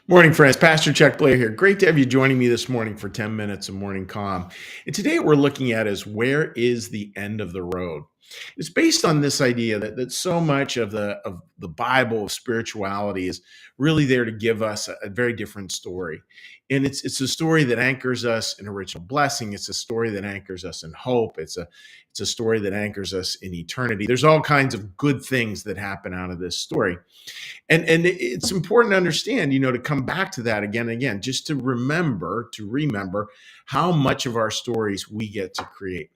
Morning, friends. Pastor Chuck Blair here. Great to have you joining me this morning for 10 minutes of morning calm. And today what we're looking at is where is the end of the road? It's based on this idea that so much of the Bible of spirituality is really there to give us a very different story. And it's a story that anchors us in original blessing. It's a story that anchors us in hope. It's a story that anchors us in eternity. There's all kinds of good things that happen out of this story. And it's important to understand, to come back to that again and again, just to remember how much of our stories we get to create.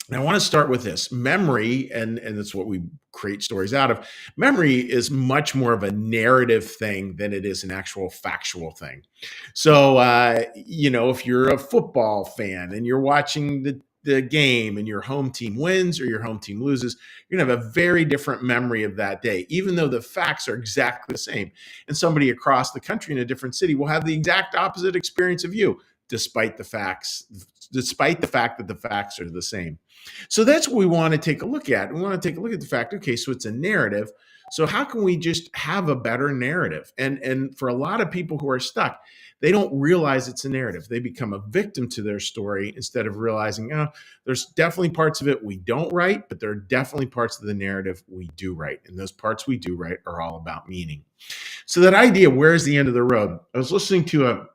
And I want to start with this memory, and that's what we create stories out of. Memory is much more of a narrative thing than it is an actual factual thing. So, if you're a football fan and you're watching the game and your home team wins or your home team loses, you're going to have a very different memory of that day, even though the facts are exactly the same. And somebody across the country in a different city will have the exact opposite experience of you, despite despite the fact that the facts are the same. So that's what we want to take a look at. We want to take a look at the fact, okay, so it's a narrative. So how can we just have a better narrative? And for a lot of people who are stuck, they don't realize it's a narrative. They become a victim to their story instead of realizing, oh, there's definitely parts of it we don't write, but there are definitely parts of the narrative we do write. And those parts we do write are all about meaning. So that idea, where's the end of the road? I was listening to a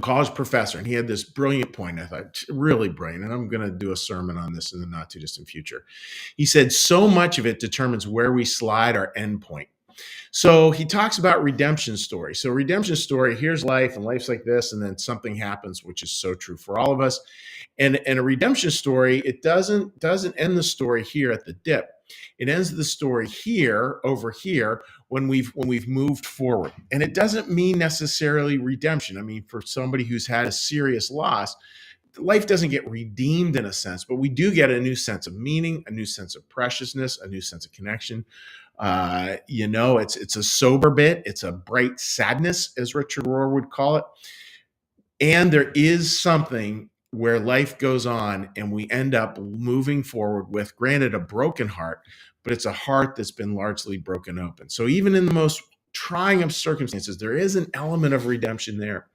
college professor, and he had this brilliant point. I thought, really brilliant. And I'm going to do a sermon on this in the not too distant future. He said, so much of it determines where we slide our endpoint. So he talks about redemption story. So redemption story, here's life, and life's like this, and then something happens, which is so true for all of us. And a redemption story, it doesn't end the story here at the dip. It ends the story here, over here, when we've moved forward. And it doesn't mean necessarily redemption. I mean, for somebody who's had a serious loss, life doesn't get redeemed in a sense, but we do get a new sense of meaning, a new sense of preciousness, a new sense of connection. It's a sober bit, it's a bright sadness, as Richard Rohr would call it. And there is something where life goes on and we end up moving forward with, granted, a broken heart, but it's a heart that's been largely broken open. So even in the most trying of circumstances, there is an element of redemption there.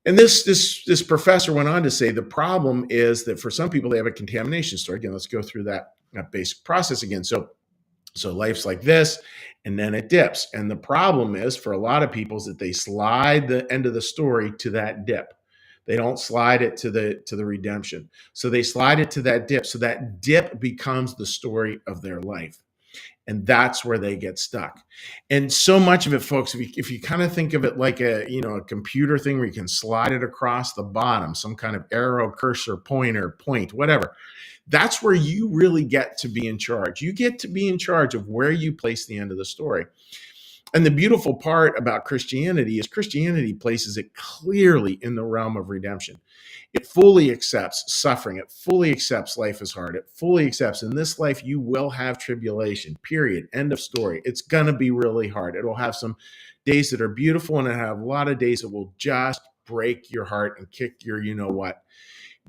And this professor went on to say the problem is that for some people they have a contamination story. Again, let's go through that basic process again. So life's like this, and then it dips. And the problem is for a lot of people is that they slide the end of the story to that dip. They don't slide it to the redemption. So they slide it to that dip. So that dip becomes the story of their life. And that's where they get stuck. And so much of it, folks, if you kind of think of it like a computer thing where you can slide it across the bottom, some kind of arrow, cursor, pointer, point, whatever, that's where you really get to be in charge. You get to be in charge of where you place the end of the story. And the beautiful part about Christianity is Christianity places it clearly in the realm of redemption. It fully accepts suffering. It fully accepts life is hard. It fully accepts in this life you will have tribulation, period, end of story. It's going to be really hard. It'll have some days that are beautiful, and it'll have a lot of days that will just break your heart and kick your you know what.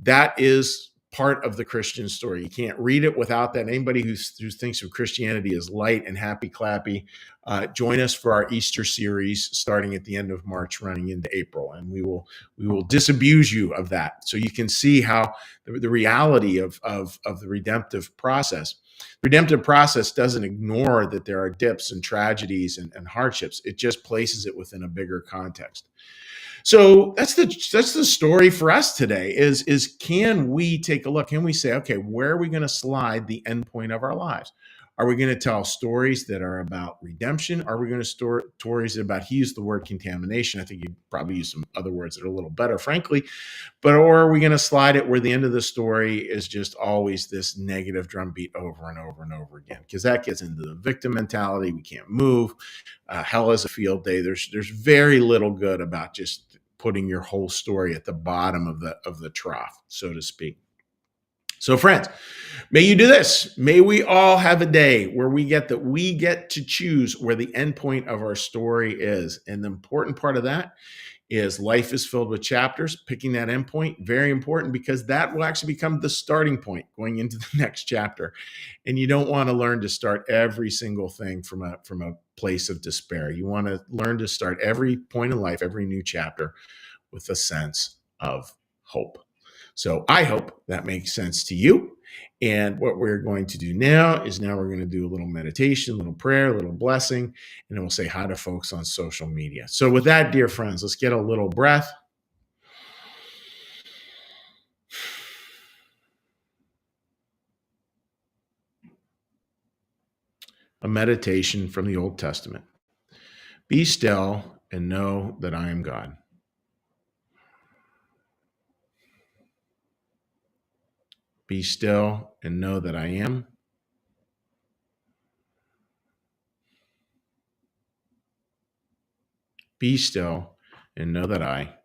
That is part of the Christian story. You can't read it without that. Anybody who thinks of Christianity as light and happy clappy, join us for our Easter series starting at the end of March, running into April, and we will disabuse you of that, so you can see how the reality of the redemptive process. The redemptive process doesn't ignore that there are dips and tragedies and hardships. It just places it within a bigger context. So that's the story for us today is can we take a look? Can we say, okay, where are we going to slide the end point of our lives? Are we going to tell stories that are about redemption? Are we going to stories about, he used the word contamination. I think you'd probably use some other words that are a little better, frankly. Or are we going to slide it where the end of the story is just always this negative drumbeat over and over and over again? Because that gets into the victim mentality. We can't move. Hell is a field day. There's very little good about just putting your whole story at the bottom of the trough, so to speak. So friends, may you do this. May we all have a day where we get to choose where the end point of our story is. And the important part of that is life is filled with chapters. Picking that endpoint, very important, because that will actually become the starting point going into the next chapter. And you don't want to learn to start every single thing from a place of despair. You want to learn to start every point in life, every new chapter, with a sense of hope. So I hope that makes sense to you. And what we're going to do now is we're going to do a little meditation, a little prayer, a little blessing, and then we'll say hi to folks on social media. So with that, dear friends, let's get a little breath. A meditation from the Old Testament. Be still and know that I am God. Be still and know that I am. Be still and know that I.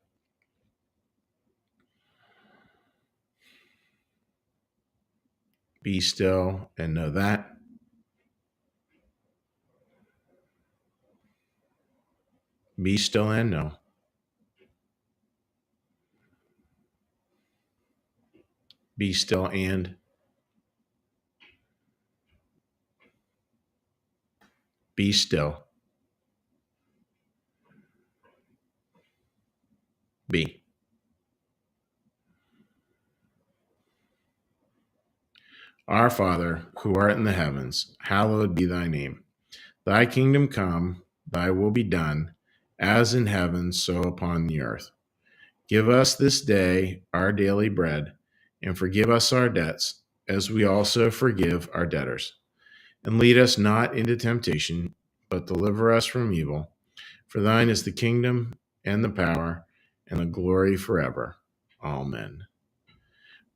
Be still and know that. Be still and know. Be still and. Be still. Be. Our Father, who art in the heavens, hallowed be thy name. Thy kingdom come, thy will be done, as in heaven, so upon the earth. Give us this day our daily bread, and forgive us our debts, as we also forgive our debtors. And lead us not into temptation, but deliver us from evil. For thine is the kingdom, and the power, and the glory forever. Amen.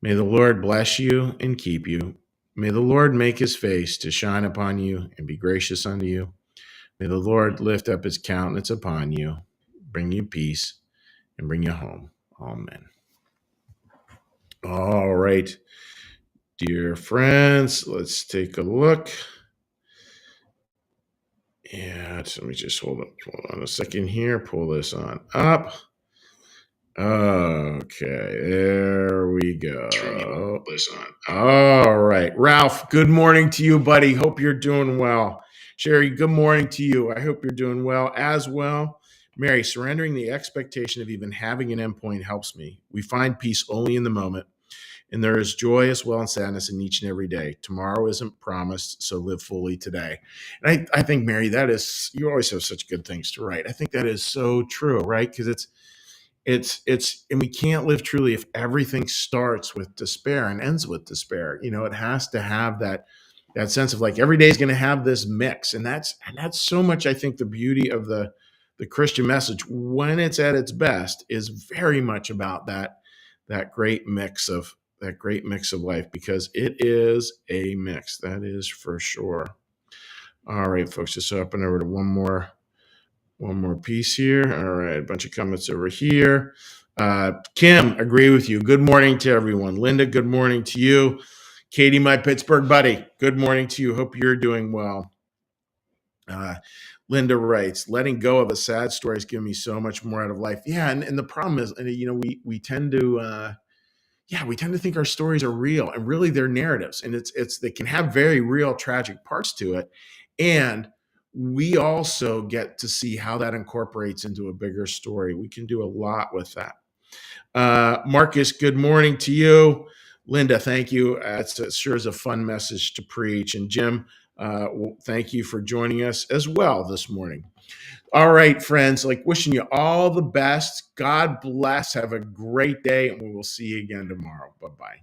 May the Lord bless you and keep you. May the Lord make his face to shine upon you and be gracious unto you. May the Lord lift up his countenance upon you, bring you peace, and bring you home. Amen. All right, dear friends, let's take a look. Yeah, let me just hold on a second here. Pull this on up. Okay, there we go. All right, Ralph, good morning to you, buddy. Hope you're doing well. Sherry, good morning to you. I hope you're doing well as well. Mary, surrendering the expectation of even having an endpoint helps me. We find peace only in the moment, and there is joy as well and sadness in each and every day. Tomorrow isn't promised, so live fully today. And I think, Mary, you always have such good things to write. I think that is so true, right? Because and we can't live truly if everything starts with despair and ends with despair. It has to have that sense of like every day is going to have this mix, and that's so much. I think the beauty of the Christian message, when it's at its best, is very much about that great mix of life, because it is a mix, that is for sure. All right, folks, just hopping over to one more piece here. All right, a bunch of comments over here. Kim, agree with you. Good morning to everyone. Linda, good morning to you. Katie, my Pittsburgh buddy, good morning to you. Hope you're doing well. Linda writes, letting go of a sad story has given me so much more out of life. Yeah, and the problem is, we tend to think our stories are real, and really they're narratives, and they can have very real tragic parts to it, and we also get to see how that incorporates into a bigger story. We can do a lot with that. Marcus, good morning to you. Linda, thank you. It sure is a fun message to preach. And Jim, thank you for joining us as well this morning. All right, friends, wishing you all the best. God bless. Have a great day, and we will see you again tomorrow. Bye-bye.